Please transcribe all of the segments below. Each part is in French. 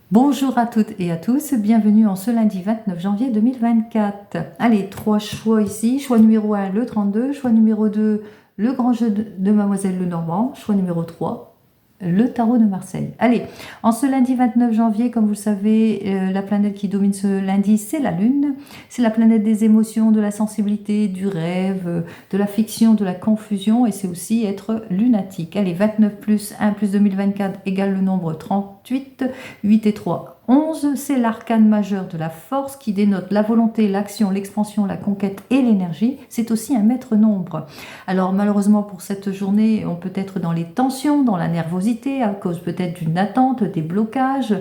Bonjour à toutes et à tous, bienvenue en ce lundi 29 janvier 2024. Allez, trois choix ici. Choix numéro 1, le 32. Choix numéro 2, le grand jeu de Mademoiselle Lenormand. Choix numéro 3, le tarot de Marseille. Allez, en ce lundi 29 janvier, comme vous le savez, la planète qui domine ce lundi, c'est la Lune. C'est la planète des émotions, de la sensibilité, du rêve, de la fiction, de la confusion, et c'est aussi être lunatique. Allez, 29 plus 1 plus 2024 égale le nombre 38. 8 et 3, 11. C'est l'arcane majeur de la force qui dénote la volonté, l'action, l'expansion, la conquête et l'énergie. C'est aussi un maître nombre. Alors malheureusement pour cette journée, on peut être dans les tensions, dans la nervosité, à cause peut-être d'une attente, des blocages.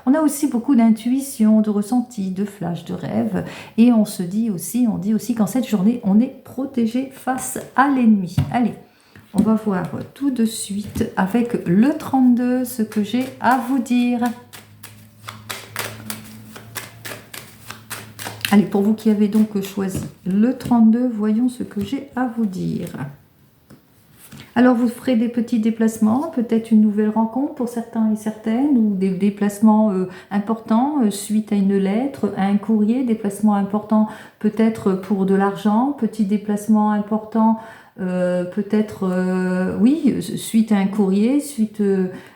On a aussi beaucoup d'intuition, de ressenti, de flash, de rêve. Et on dit aussi qu'en cette journée, on est protégé face à l'ennemi. Allez, on va voir tout de suite avec le 32 ce que j'ai à vous dire. Allez, pour vous qui avez donc choisi le 32, voyons ce que j'ai à vous dire. Alors, vous ferez des petits déplacements, peut-être une nouvelle rencontre pour certains et certaines, ou des déplacements importants suite à une lettre, à un courrier, déplacements importants peut-être pour de l'argent, petits déplacements importants peut-être, oui, suite à un courrier, suite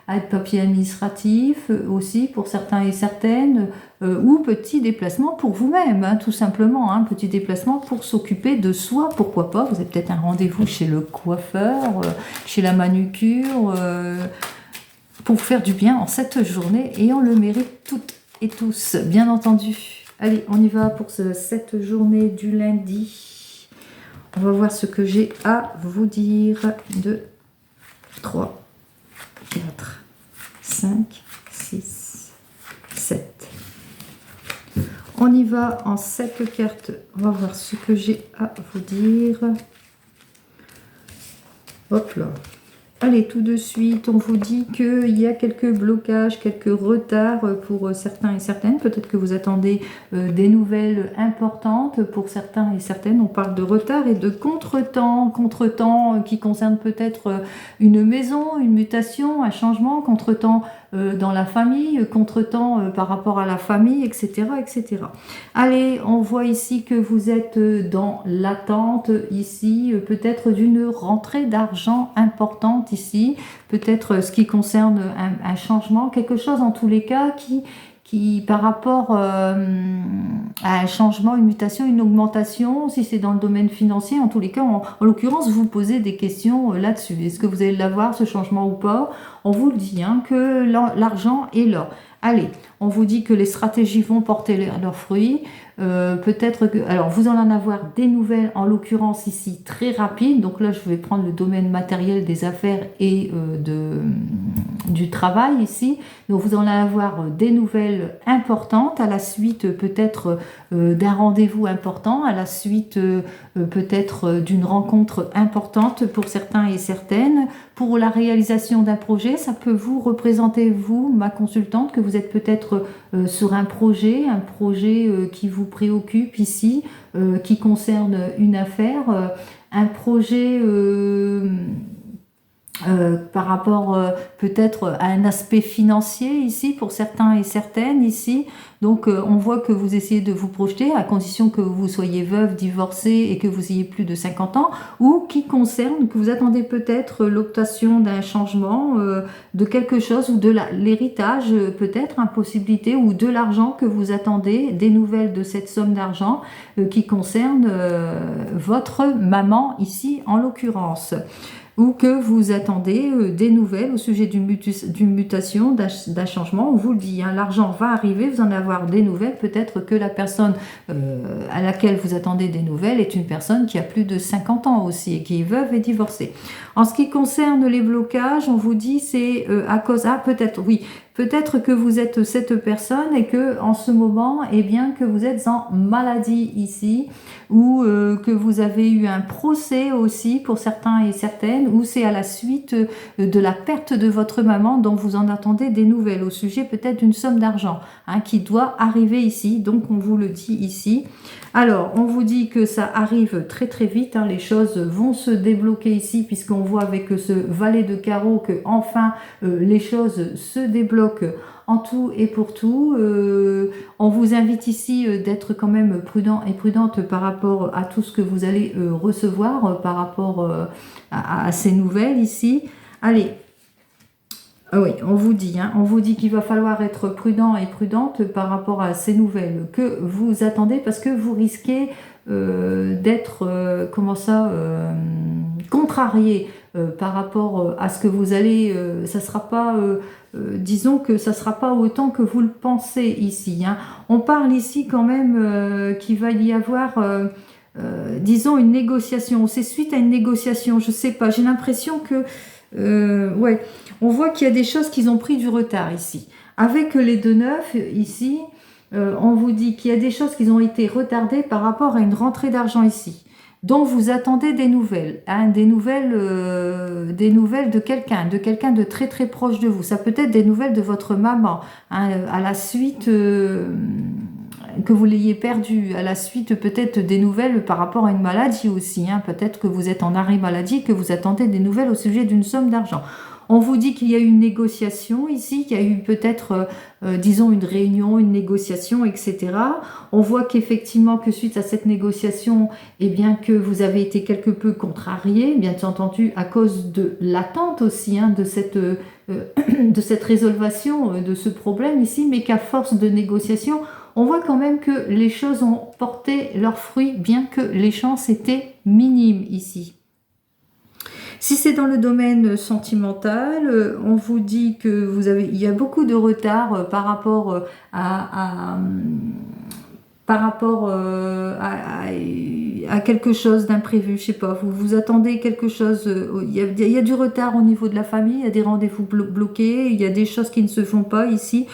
à un papier administratif aussi pour certains et certaines, ou petit déplacement pour vous-même, hein, tout simplement, hein, petit déplacement pour s'occuper de soi, pourquoi pas, vous avez peut-être un rendez-vous chez le coiffeur, chez la manucure, pour faire du bien en cette journée, et on le mérite toutes et tous, bien entendu. Allez, on y va pour cette journée du lundi. On va voir ce que j'ai à vous dire. 2, 3, 4, 5, 6, 7. On y va en 7 cartes. On va voir ce que j'ai à vous dire. Hop là. Allez, tout de suite, on vous dit qu'il y a quelques blocages, quelques retards pour certains et certaines. Peut-être que vous attendez des nouvelles importantes pour certains et certaines. On parle de retard et de contretemps. Contretemps qui concerne peut-être une maison, une mutation, un changement. Contretemps dans la famille, contretemps par rapport à la famille, etc., etc. Allez, on voit ici que vous êtes dans l'attente ici, peut-être d'une rentrée d'argent importante ici, peut-être ce qui concerne un changement, quelque chose en tous les cas qui par rapport à un changement, une mutation, une augmentation, si c'est dans le domaine financier, en tous les cas, en l'occurrence, vous posez des questions là-dessus. Est-ce que vous allez l'avoir, ce changement ou pas? On vous le dit, hein, que l'argent est là. Allez, on vous dit que les stratégies vont porter leurs fruits. Peut-être que... Alors, vous allez en avoir des nouvelles, en l'occurrence ici, très rapides. Donc là, je vais prendre le domaine matériel des affaires et du travail ici. Donc, vous allez avoir des nouvelles importantes à la suite peut-être d'un rendez-vous important, à la suite peut-être d'une rencontre importante pour certains et certaines. Pour la réalisation d'un projet, ça peut vous représenter, vous, ma consultante, que vous êtes peut-être sur un projet qui vous préoccupe ici, qui concerne une affaire, un projet par rapport peut-être à un aspect financier ici pour certains et certaines ici. Donc on voit que vous essayez de vous projeter à condition que vous soyez veuve, divorcée et que vous ayez plus de 50 ans, ou qui concerne que vous attendez peut-être l'obtention d'un changement, de quelque chose, ou de l'héritage peut-être, impossibilité, ou de l'argent que vous attendez, des nouvelles de cette somme d'argent qui concerne votre maman ici en l'occurrence. Ou que vous attendez des nouvelles au sujet d'une mutation, d'un changement. On vous le dit, hein, l'argent va arriver, vous en avoir des nouvelles. Peut-être que la personne à laquelle vous attendez des nouvelles est une personne qui a plus de 50 ans aussi et qui est veuve et divorcée. En ce qui concerne les blocages, on vous dit c'est à cause... Ah, peut-être, oui. Peut-être que vous êtes cette personne et que en ce moment, eh bien, que vous êtes en maladie ici, ou que vous avez eu un procès aussi pour certains et certaines, ou c'est à la suite de la perte de votre maman dont vous en attendez des nouvelles au sujet peut-être d'une somme d'argent qui doit arriver ici. Donc on vous le dit ici. Alors, on vous dit que ça arrive très très vite, hein, les choses vont se débloquer ici, puisqu'on voit avec ce valet de carreau que enfin les choses se débloquent débloque en tout et pour tout. On vous invite ici d'être quand même prudent et prudente par rapport à tout ce que vous allez recevoir par rapport à ces nouvelles ici. Allez. Ah oui, on vous dit qu'il va falloir être prudent et prudente par rapport à ces nouvelles que vous attendez parce que vous risquez d'être, contrarié par rapport à ce que vous allez, ça sera pas, disons que ça sera pas autant que vous le pensez ici. Hein. On parle ici quand même qu'il va y avoir, disons, une négociation. C'est suite à une négociation, je sais pas, j'ai l'impression que ouais, on voit qu'il y a des choses qui ont pris du retard ici. Avec les 2-9 ici, on vous dit qu'il y a des choses qui ont été retardées par rapport à une rentrée d'argent ici. Donc vous attendez des nouvelles, hein, des nouvelles de quelqu'un de très très proche de vous. Ça peut être des nouvelles de votre maman, hein, à la suite que vous l'ayez perdu, à la suite peut-être des nouvelles par rapport à une maladie aussi. Hein. Peut-être que vous êtes en arrêt maladie, que vous attendez des nouvelles au sujet d'une somme d'argent. On vous dit qu'il y a eu une négociation ici, qu'il y a eu peut-être, disons, une réunion, une négociation, etc. On voit qu'effectivement, que suite à cette négociation, eh bien, que vous avez été quelque peu contrarié, bien entendu, à cause de l'attente aussi, hein, de cette résolution de ce problème ici, mais qu'à force de négociation, on voit quand même que les choses ont porté leurs fruits, bien que les chances étaient minimes ici. Si c'est dans le domaine sentimental, on vous dit que il y a beaucoup de retard par rapport à quelque chose d'imprévu, je sais pas, vous attendez quelque chose, il y a du retard au niveau de la famille, il y a des rendez-vous bloqués, il y a des choses qui ne se font pas ici.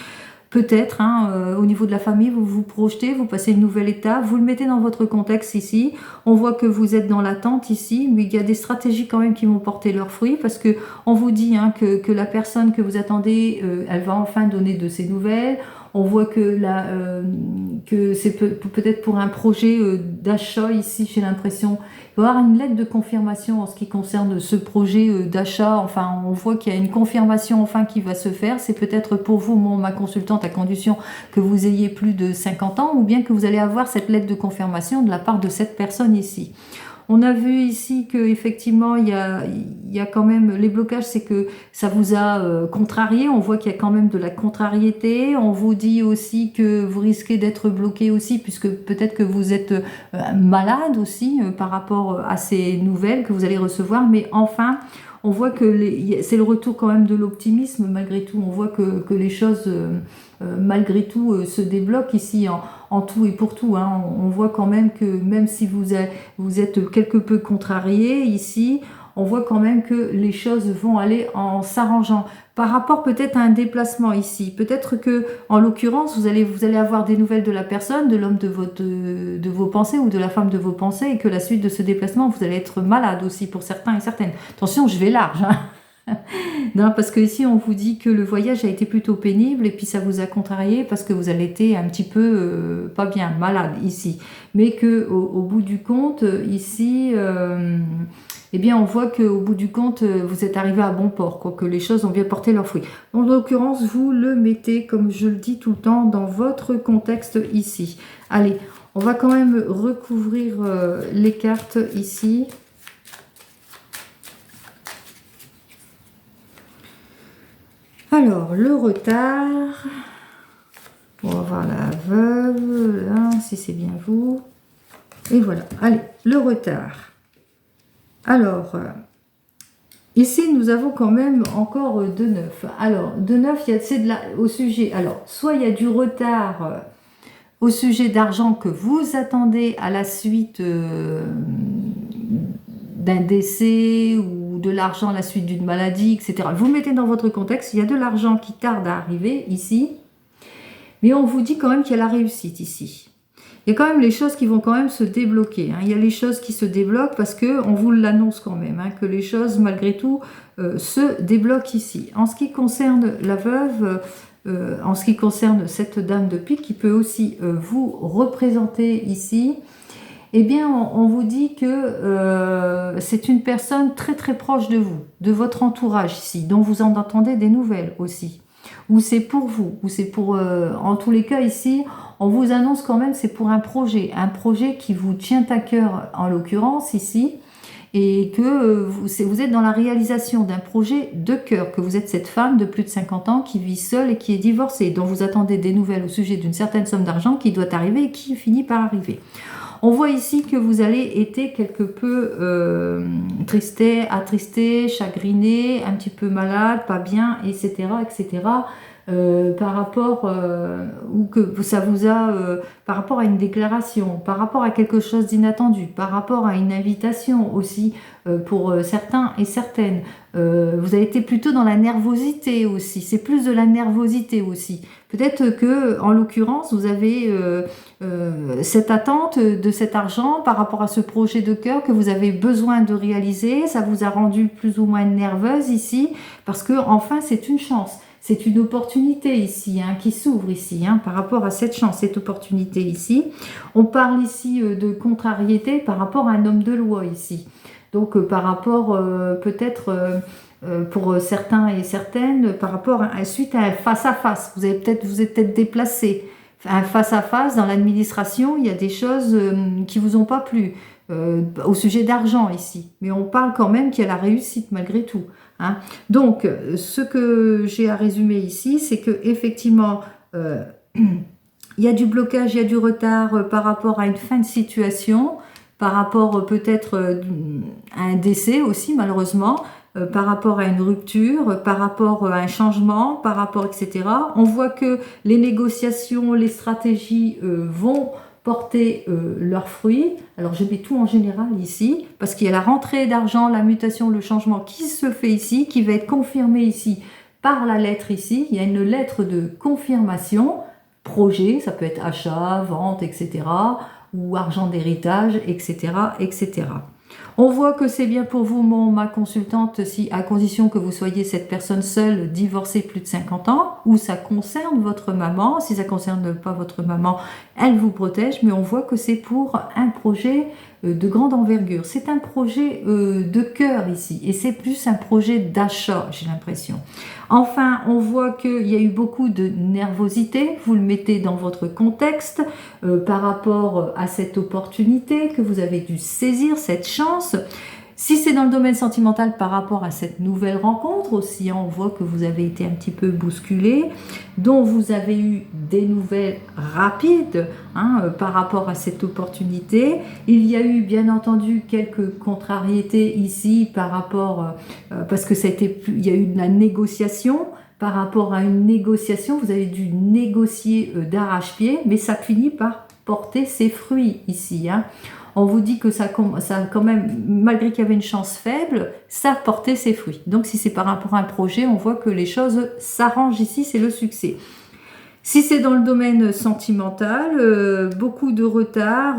Peut-être, hein, au niveau de la famille, vous vous projetez, vous passez une nouvelle étape, vous le mettez dans votre contexte ici. On voit que vous êtes dans l'attente ici, mais il y a des stratégies quand même qui vont porter leurs fruits parce que on vous dit hein, que la personne que vous attendez, elle va enfin donner de ses nouvelles. On voit que c'est peut-être pour un projet d'achat ici, j'ai l'impression. Il va y avoir une lettre de confirmation en ce qui concerne ce projet d'achat. Enfin, on voit qu'il y a une confirmation enfin qui va se faire. C'est peut-être pour vous, ma consultante, à condition que vous ayez plus de 50 ans ou bien que vous allez avoir cette lettre de confirmation de la part de cette personne ici. On a vu ici que effectivement il y a quand même les blocages, c'est que ça vous a contrarié. On voit qu'il y a quand même de la contrariété. On vous dit aussi que vous risquez d'être bloqué aussi, puisque peut-être que vous êtes malade aussi par rapport à ces nouvelles que vous allez recevoir. Mais enfin, on voit que c'est le retour quand même de l'optimisme malgré tout. On voit que les choses malgré tout se débloquent ici en tout et pour tout. Hein. On voit quand même que même si vous êtes quelque peu contrarié ici, on voit quand même que les choses vont aller en s'arrangeant. Par rapport peut-être à un déplacement ici, peut-être que en l'occurrence vous allez avoir des nouvelles de la personne, de l'homme de vos pensées ou de la femme de vos pensées, et que la suite de ce déplacement vous allez être malade aussi pour certains et certaines. Attention, je vais large. Hein. Non, parce que ici on vous dit que le voyage a été plutôt pénible et puis ça vous a contrarié parce que vous avez été un petit peu pas bien, malade ici, mais que au bout du compte ici eh bien on voit qu'au bout du compte vous êtes arrivé à bon port, quoi, que les choses ont bien porté leurs fruits. En l'occurrence vous le mettez, comme je le dis tout le temps, dans votre contexte ici. Allez, on va quand même recouvrir les cartes ici. Alors, le retard, on va voir la veuve, là, si c'est bien vous. Et voilà, allez, le retard. Alors, ici, nous avons quand même encore 2-9. Alors, 2-9, c'est au sujet, alors, soit il y a du retard au sujet d'argent que vous attendez à la suite d'un décès ou de l'argent à la suite d'une maladie, etc. Vous mettez dans votre contexte, il y a de l'argent qui tarde à arriver ici, mais on vous dit quand même qu'il y a la réussite ici. Il y a quand même les choses qui vont quand même se débloquer. Hein. Il y a les choses qui se débloquent parce qu'on vous l'annonce quand même, hein, que les choses malgré tout se débloquent ici. En ce qui concerne la veuve, en ce qui concerne cette dame de pique qui peut aussi vous représenter ici, eh bien, on vous dit que c'est une personne très très proche de vous, de votre entourage ici, dont vous en entendez des nouvelles aussi. ou c'est pour vous, ou c'est pour... en tous les cas ici, on vous annonce quand même, c'est pour un projet qui vous tient à cœur en l'occurrence ici, et que vous êtes dans la réalisation d'un projet de cœur, que vous êtes cette femme de plus de 50 ans qui vit seule et qui est divorcée, dont vous attendez des nouvelles au sujet d'une certaine somme d'argent qui doit arriver et qui finit par arriver. On voit ici que vous allez être quelque peu attristé, chagriné, un petit peu malade, pas bien, etc., etc., par rapport ou que ça vous a par rapport à une déclaration, par rapport à quelque chose d'inattendu, par rapport à une invitation aussi pour certains et certaines. Vous avez été plutôt dans la nervosité aussi, c'est plus de la nervosité aussi. Peut-être que, en l'occurrence, vous avez cette attente de cet argent par rapport à ce projet de cœur que vous avez besoin de réaliser. Ça vous a rendu plus ou moins nerveuse ici, parce que enfin, c'est une chance. C'est une opportunité ici, hein, qui s'ouvre ici, hein, par rapport à cette chance, cette opportunité ici. On parle ici de contrariété par rapport à un homme de loi ici. Donc, par rapport peut-être... pour certains et certaines, par rapport suite à un face-à-face. Vous êtes peut-être déplacé. Un face-à-face dans l'administration, il y a des choses qui vous ont pas plu. Au sujet d'argent ici. Mais on parle quand même qu'il y a la réussite malgré tout. Hein. Donc, ce que j'ai à résumer ici, c'est que effectivement, il y a du blocage, il y a du retard par rapport à une fin de situation, par rapport peut-être à un décès aussi malheureusement, par rapport à une rupture, par rapport à un changement, par rapport, etc. On voit que les négociations, les stratégies vont porter leurs fruits. Alors je mets tout en général ici, parce qu'il y a la rentrée d'argent, la mutation, le changement qui se fait ici, qui va être confirmé ici par la lettre ici. Il y a une lettre de confirmation, projet, ça peut être achat, vente, etc., ou argent d'héritage, etc., etc. On voit que c'est bien pour vous, ma consultante, si, à condition que vous soyez cette personne seule, divorcée plus de 50 ans, ou ça concerne votre maman. Si ça ne concerne pas votre maman, elle vous protège, mais on voit que c'est pour un projet de grande envergure. C'est un projet de cœur ici, et c'est plus un projet d'achat, j'ai l'impression. Enfin, on voit qu'il y a eu beaucoup de nervosité, vous le mettez dans votre contexte par rapport à cette opportunité que vous avez dû saisir, cette chance. Si c'est dans le domaine sentimental par rapport à cette nouvelle rencontre aussi, on voit que vous avez été un petit peu bousculé, dont vous avez eu des nouvelles rapides par rapport à cette opportunité. Il y a eu bien entendu quelques contrariétés ici par rapport, parce que il y a eu de la négociation. Par rapport à une négociation, vous avez dû négocier d'arrache-pied, mais ça finit par porter ses fruits ici. On vous dit que ça quand même, malgré qu'il y avait une chance faible, ça portait ses fruits. Donc si c'est par rapport à un projet, on voit que les choses s'arrangent ici, c'est le succès. Si c'est dans le domaine sentimental, beaucoup de retard.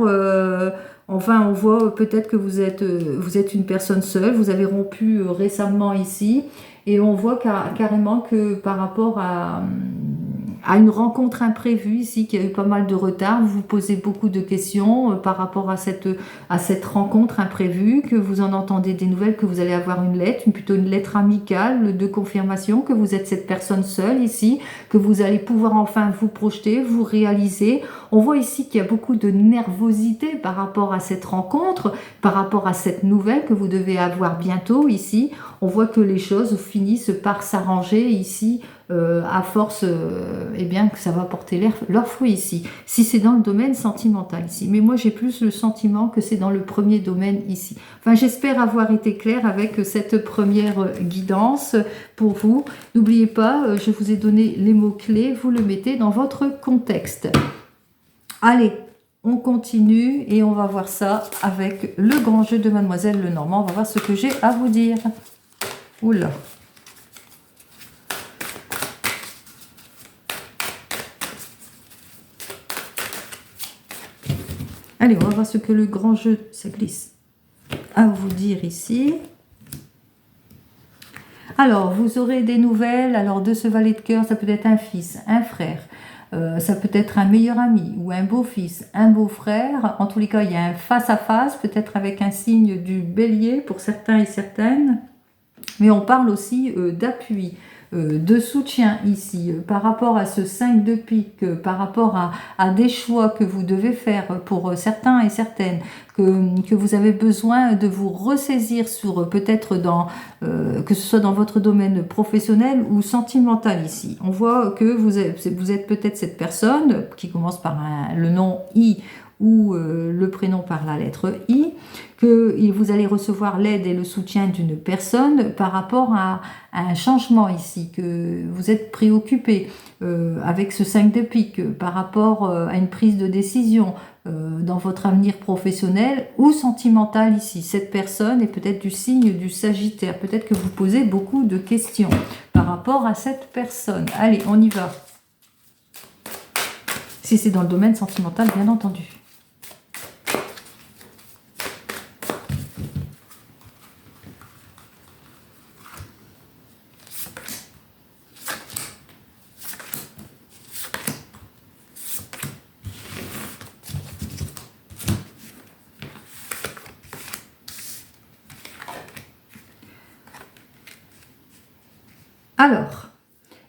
Enfin, on voit peut-être que vous êtes une personne seule, vous avez rompu récemment ici, et on voit carrément que par rapport à une rencontre imprévue ici, qu'il y a eu pas mal de retard, vous vous posez beaucoup de questions par rapport à cette rencontre imprévue, que vous en entendez des nouvelles, que vous allez avoir une lettre, plutôt une lettre amicale de confirmation, que vous êtes cette personne seule ici, que vous allez pouvoir enfin vous projeter, vous réaliser. On voit ici qu'il y a beaucoup de nervosité par rapport à cette rencontre, par rapport à cette nouvelle que vous devez avoir bientôt ici. On voit que les choses finissent par s'arranger ici, à force eh bien, que ça va porter leurs fruits ici. Si c'est dans le domaine sentimental ici. Mais moi, j'ai plus le sentiment que c'est dans le premier domaine ici. Enfin, j'espère avoir été claire avec cette première guidance pour vous. N'oubliez pas, je vous ai donné les mots-clés. Vous le mettez dans votre contexte. Allez, on continue et on va voir ça avec le grand jeu de Mademoiselle Lenormand. On va voir ce que j'ai à vous dire. Oula. Allez, on va voir ce que le grand jeu, ça glisse, à vous dire ici. Alors, vous aurez des nouvelles. Alors, de ce valet de cœur, ça peut être un fils, un frère. Ça peut être un meilleur ami ou un beau-fils, un beau-frère. En tous les cas, il y a un face-à-face, peut-être avec un signe du bélier pour certains et certaines. Mais on parle aussi d'appui, de soutien ici, par rapport à ce 5 de pique, par rapport à des choix que vous devez faire pour certains et certaines, que vous avez besoin de vous ressaisir sur peut-être que ce soit dans votre domaine professionnel ou sentimental ici. On voit que vous êtes peut-être cette personne qui commence par le nom I ou le prénom par la lettre I, que vous allez recevoir l'aide et le soutien d'une personne par rapport à un changement ici, que vous êtes préoccupé avec ce 5 de pique par rapport à une prise de décision dans votre avenir professionnel ou sentimental ici. Cette personne est peut-être du signe du Sagittaire. Peut-être que vous posez beaucoup de questions par rapport à cette personne. Allez, on y va. Si c'est dans le domaine sentimental, bien entendu. Alors,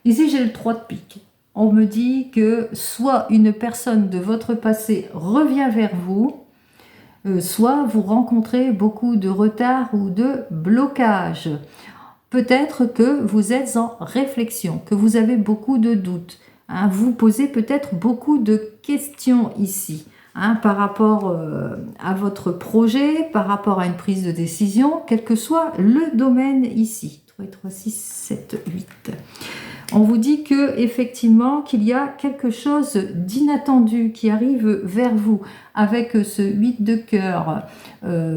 ici j'ai le 3 de pique. On me dit que soit une personne de votre passé revient vers vous, soit vous rencontrez beaucoup de retard ou de blocage. Peut-être que vous êtes en réflexion, que vous avez beaucoup de doutes. Hein, vous posez peut-être beaucoup de questions ici. Hein, par rapport à votre projet, par rapport à une prise de décision, quel que soit le domaine ici. 3, 3, 6, 7, 8. On vous dit que effectivement qu'il y a quelque chose d'inattendu qui arrive vers vous avec ce 8 de cœur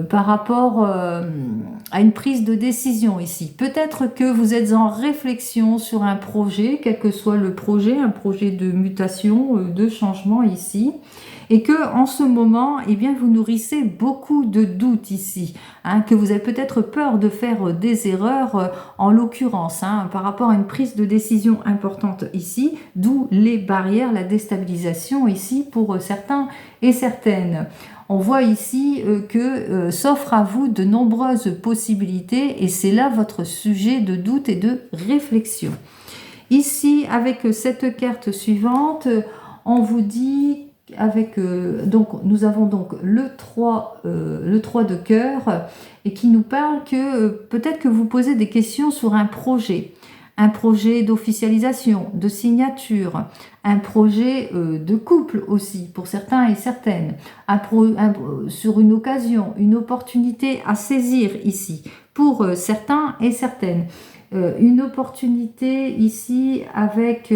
par rapport à une prise de décision ici. Peut-être que vous êtes en réflexion sur un projet, quel que soit le projet, un projet de mutation, de changement ici. Et que en ce moment, eh bien, vous nourrissez beaucoup de doutes ici, hein, que vous avez peut-être peur de faire des erreurs, en l'occurrence, hein, par rapport à une prise de décision importante ici, d'où les barrières, la déstabilisation ici pour certains et certaines. On voit ici que s'offrent à vous de nombreuses possibilités et c'est là votre sujet de doute et de réflexion. Ici, avec cette carte suivante, on vous dit donc nous avons donc le 3 de cœur et qui nous parle que peut-être que vous posez des questions sur un projet d'officialisation, de signature, un projet de couple aussi pour certains et certaines, sur une occasion, une opportunité à saisir ici pour certains et certaines. Une opportunité ici avec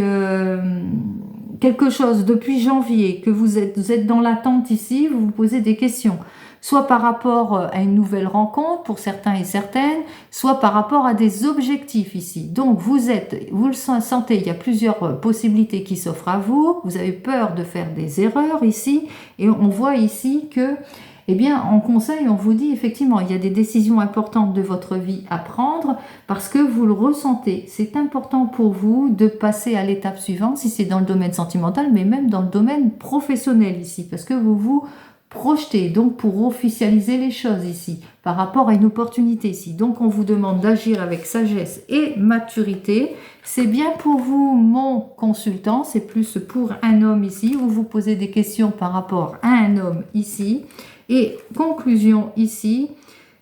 quelque chose depuis janvier, que vous êtes dans l'attente ici, vous vous posez des questions, soit par rapport à une nouvelle rencontre pour certains et certaines, soit par rapport à des objectifs ici. Donc vous le sentez, il y a plusieurs possibilités qui s'offrent à vous, vous avez peur de faire des erreurs ici, et on voit ici que eh bien, en conseil, on vous dit effectivement, il y a des décisions importantes de votre vie à prendre parce que vous le ressentez. C'est important pour vous de passer à l'étape suivante, si c'est dans le domaine sentimental, mais même dans le domaine professionnel ici, parce que vous vous projetez, donc pour officialiser les choses ici, par rapport à une opportunité ici. Donc, on vous demande d'agir avec sagesse et maturité. C'est bien pour vous, mon consultant, c'est plus pour un homme ici. Vous vous posez des questions par rapport à un homme ici. Et conclusion ici,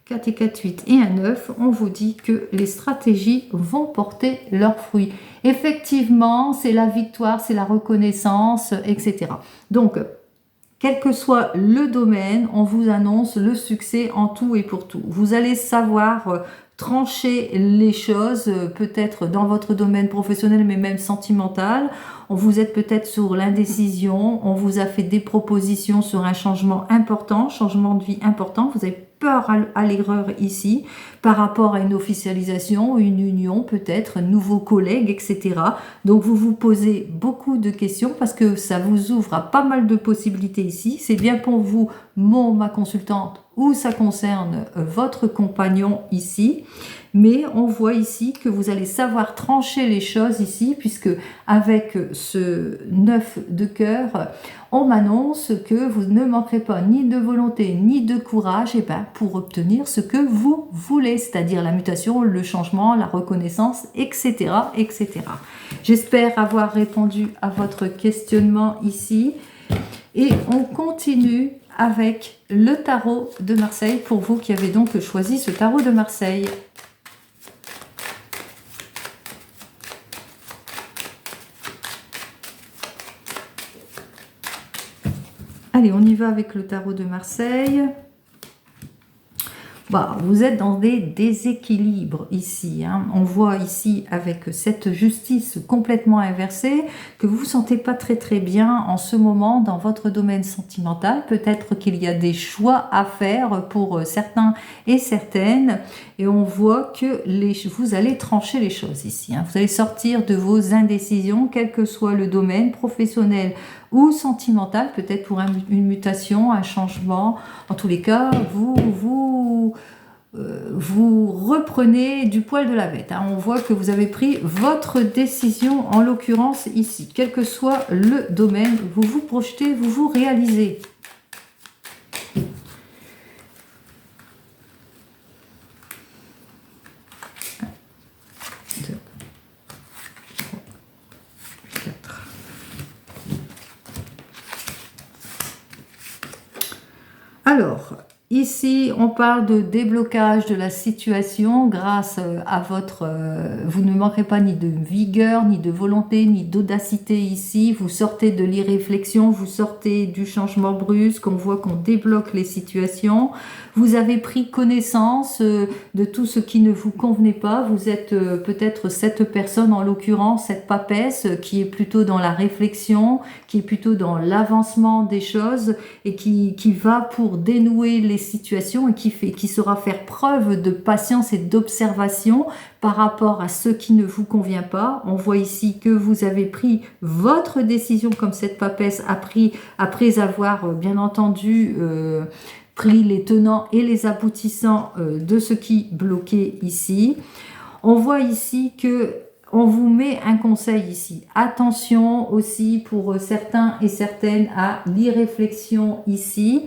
4 et 4, 8 et 1, 9, on vous dit que les stratégies vont porter leurs fruits. Effectivement, c'est la victoire, c'est la reconnaissance, etc. Donc, quel que soit le domaine, on vous annonce le succès en tout et pour tout. Vous allez savoir trancher les choses, peut-être dans votre domaine professionnel, mais même sentimental. Vous êtes peut-être sur l'indécision, on vous a fait des propositions sur un changement important, changement de vie important. Vous avez peur à l'erreur ici, par rapport à une officialisation, une union, peut-être, nouveaux collègues, etc. Donc vous vous posez beaucoup de questions parce que ça vous ouvre à pas mal de possibilités ici. C'est bien pour vous, ma consultante ou ça concerne votre compagnon ici. Mais on voit ici que vous allez savoir trancher les choses ici, puisque avec ce 9 de cœur, on m'annonce que vous ne manquerez pas ni de volonté ni de courage pour obtenir ce que vous voulez, c'est-à-dire la mutation, le changement, la reconnaissance, etc. etc. J'espère avoir répondu à votre questionnement ici. Et on continue avec le tarot de Marseille, pour vous qui avez donc choisi ce tarot de Marseille. Allez, on y va avec le tarot de Marseille. Vous êtes dans des déséquilibres ici. On voit ici avec cette justice complètement inversée que vous vous sentez pas très bien en ce moment dans votre domaine sentimental. Peut-être qu'il y a des choix à faire pour certains et certaines. Et on voit que vous allez trancher les choses ici. Vous allez sortir de vos indécisions, quel que soit le domaine professionnel ou sentimental, peut-être pour une mutation, un changement. En tous les cas, vous reprenez du poil de la bête. On voit que vous avez pris votre décision, en l'occurrence ici. Quel que soit le domaine, vous vous projetez, vous vous réalisez. Alors, ici, on parle de déblocage de la situation grâce à votre... vous ne manquerez pas ni de vigueur, ni de volonté, ni d'audacité ici. Vous sortez de l'irréflexion, vous sortez du changement brusque. On voit qu'on débloque les situations. Vous avez pris connaissance de tout ce qui ne vous convenait pas. Vous êtes peut-être cette personne, en l'occurrence, cette papesse, qui est plutôt dans la réflexion, qui est plutôt dans l'avancement des choses et qui va pour dénouer les situations et qui saura faire preuve de patience et d'observation par rapport à ce qui ne vous convient pas. On voit ici que vous avez pris votre décision comme cette papesse a pris après avoir bien entendu pris les tenants et les aboutissants de ce qui bloquait ici. On voit ici que on vous met un conseil ici. Attention aussi pour certains et certaines à l'irréflexion ici.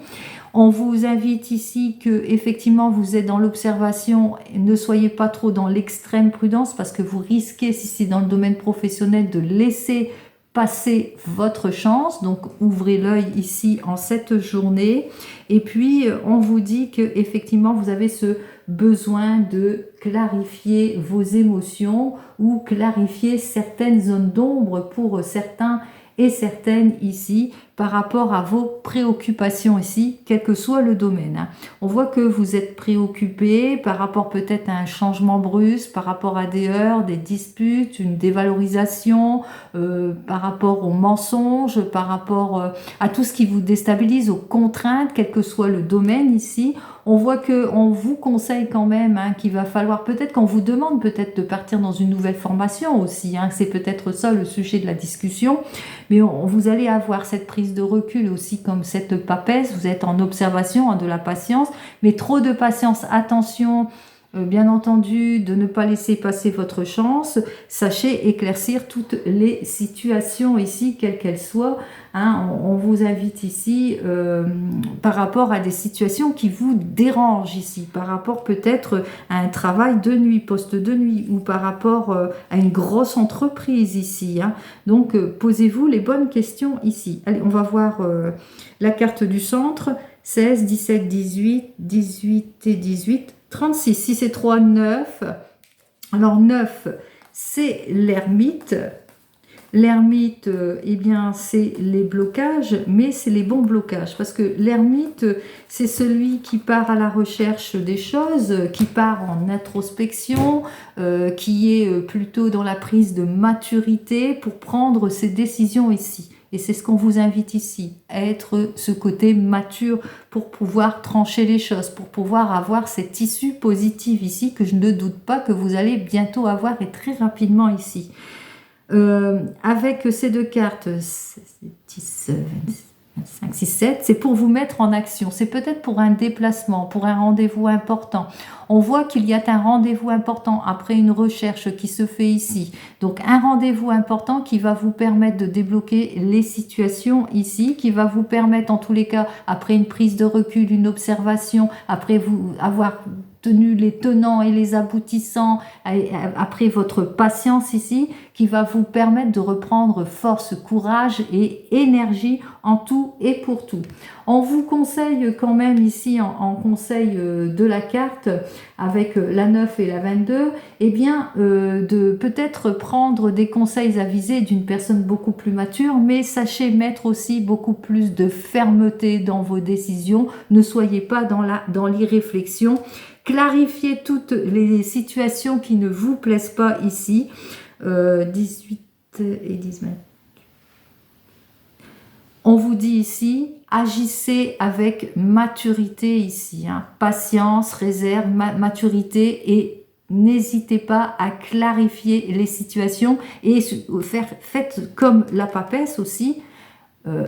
On vous invite ici que effectivement vous êtes dans l'observation, ne soyez pas trop dans l'extrême prudence parce que vous risquez, si c'est dans le domaine professionnel, de laisser passer votre chance. Donc ouvrez l'œil ici en cette journée. Et puis on vous dit que effectivement vous avez ce besoin de clarifier vos émotions ou clarifier certaines zones d'ombre pour certains et certaines ici par rapport à vos préoccupations ici, quel que soit le domaine. On voit que vous êtes préoccupé par rapport peut-être à un changement brusque, par rapport à des heurts, des disputes, une dévalorisation, par rapport aux mensonges, par rapport à tout ce qui vous déstabilise, aux contraintes, quel que soit le domaine ici. On voit qu'on vous conseille quand même qu'il va falloir, peut-être qu'on vous demande peut-être de partir dans une nouvelle formation aussi. C'est peut-être ça le sujet de la discussion. Mais vous allez avoir cette prise de recul aussi comme cette papesse. Vous êtes en observation, de la patience. Mais trop de patience, attention, bien entendu, de ne pas laisser passer votre chance. Sachez éclaircir toutes les situations ici, quelles qu'elles soient. On vous invite ici par rapport à des situations qui vous dérangent ici, par rapport peut-être à un travail de nuit, poste de nuit, ou par rapport à une grosse entreprise ici. Donc posez-vous les bonnes questions ici. Allez, on va voir la carte du centre. 16, 17, 18, 18 et 18, 36. 6 et 3, 9. Alors 9, c'est l'ermite. L'ermite, eh bien, c'est les blocages, mais c'est les bons blocages. Parce que l'ermite, c'est celui qui part à la recherche des choses, qui part en introspection, qui est plutôt dans la prise de maturité pour prendre ses décisions ici. Et c'est ce qu'on vous invite ici, à être ce côté mature pour pouvoir trancher les choses, pour pouvoir avoir cette issue positive ici, que je ne doute pas que vous allez bientôt avoir et très rapidement ici. Avec ces deux cartes, 5, 6, 7, c'est pour vous mettre en action. C'est peut-être pour un déplacement, pour un rendez-vous important. On voit qu'il y a un rendez-vous important après une recherche qui se fait ici. Donc un rendez-vous important qui va vous permettre de débloquer les situations ici, qui va vous permettre en tous les cas, après une prise de recul, une observation, après vous avoir tenu les tenants et les aboutissants, après votre patience ici, qui va vous permettre de reprendre force, courage et énergie en tout et pour tout. On vous conseille quand même ici, en conseil de la carte, avec la 9 et la 22, eh bien, de peut-être prendre des conseils avisés d'une personne beaucoup plus mature, mais sachez mettre aussi beaucoup plus de fermeté dans vos décisions. Ne soyez pas dans l'irréflexion. Clarifiez toutes les situations qui ne vous plaisent pas ici. 18 et 19. On vous dit ici, agissez avec maturité ici, hein. Patience, réserve, maturité, et n'hésitez pas à clarifier les situations et faites comme la papesse aussi.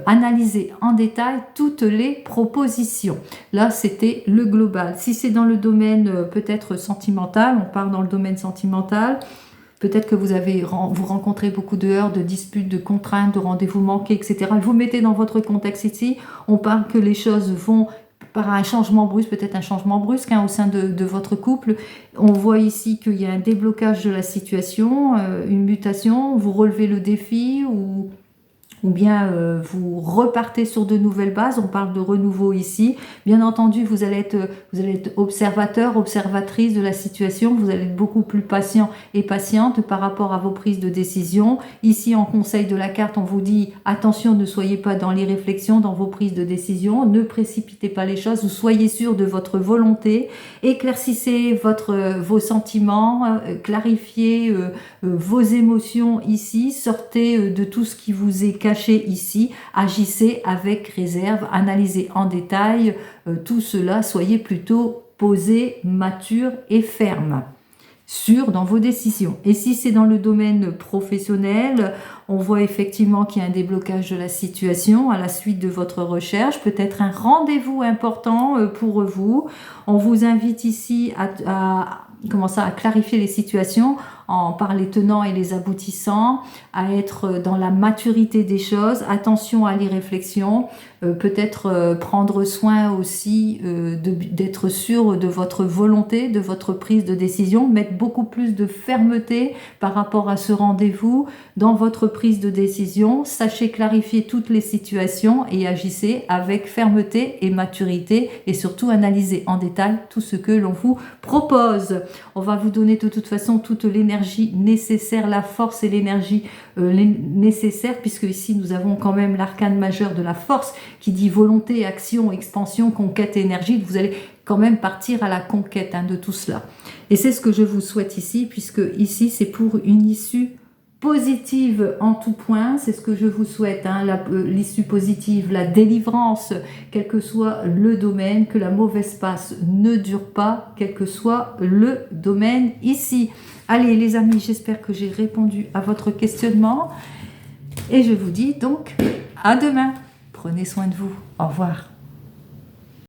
Analyser en détail toutes les propositions. Là, c'était le global. Si c'est dans le domaine peut-être sentimental, on part dans le domaine sentimental, peut-être que vous rencontrez beaucoup de heurts, de disputes, de contraintes, de rendez-vous manqués, etc. Vous mettez dans votre contexte ici, on parle que les choses vont par un changement brusque, peut-être un changement brusque au sein de votre couple. On voit ici qu'il y a un déblocage de la situation, une mutation, vous relevez le défi ou bien vous repartez sur de nouvelles bases. On parle de renouveau ici. Bien entendu, vous allez être observateur, observatrice de la situation. Vous allez être beaucoup plus patient et patiente par rapport à vos prises de décision. Ici, en conseil de la carte, on vous dit attention, ne soyez pas dans les réflexions, dans vos prises de décision. Ne précipitez pas les choses. Vous soyez sûr de votre volonté. Éclaircissez vos sentiments. Clarifiez vos émotions ici. Sortez de tout ce qui vous est caché ici, agissez avec réserve, analysez en détail tout cela, soyez plutôt posé, mature et ferme, sûr dans vos décisions. Et si c'est dans le domaine professionnel, on voit effectivement qu'il y a un déblocage de la situation à la suite de votre recherche, peut-être un rendez-vous important pour vous. On vous invite ici à clarifier les situations par les tenants et les aboutissants, à être dans la maturité des choses, attention à l'irréflexion, peut-être prendre soin aussi d'être sûr de votre volonté, de votre prise de décision, mettre beaucoup plus de fermeté par rapport à ce rendez-vous dans votre prise de décision. Sachez clarifier toutes les situations et agissez avec fermeté et maturité, et surtout analysez en détail tout ce que l'on vous propose. On va vous donner de toute façon toute l'énergie nécessaire, la force et l'énergie nécessaire, puisque ici nous avons quand même l'arcane majeur de la force qui dit volonté, action, expansion, conquête, énergie. Vous allez quand même partir à la conquête de tout cela. Et c'est ce que je vous souhaite ici, puisque ici c'est pour une issue positive en tout point, c'est ce que je vous souhaite, l'issue positive, la délivrance, quel que soit le domaine, que la mauvaise passe ne dure pas, quel que soit le domaine ici. Allez les amis, j'espère que j'ai répondu à votre questionnement et je vous dis donc à demain. Prenez soin de vous. Au revoir.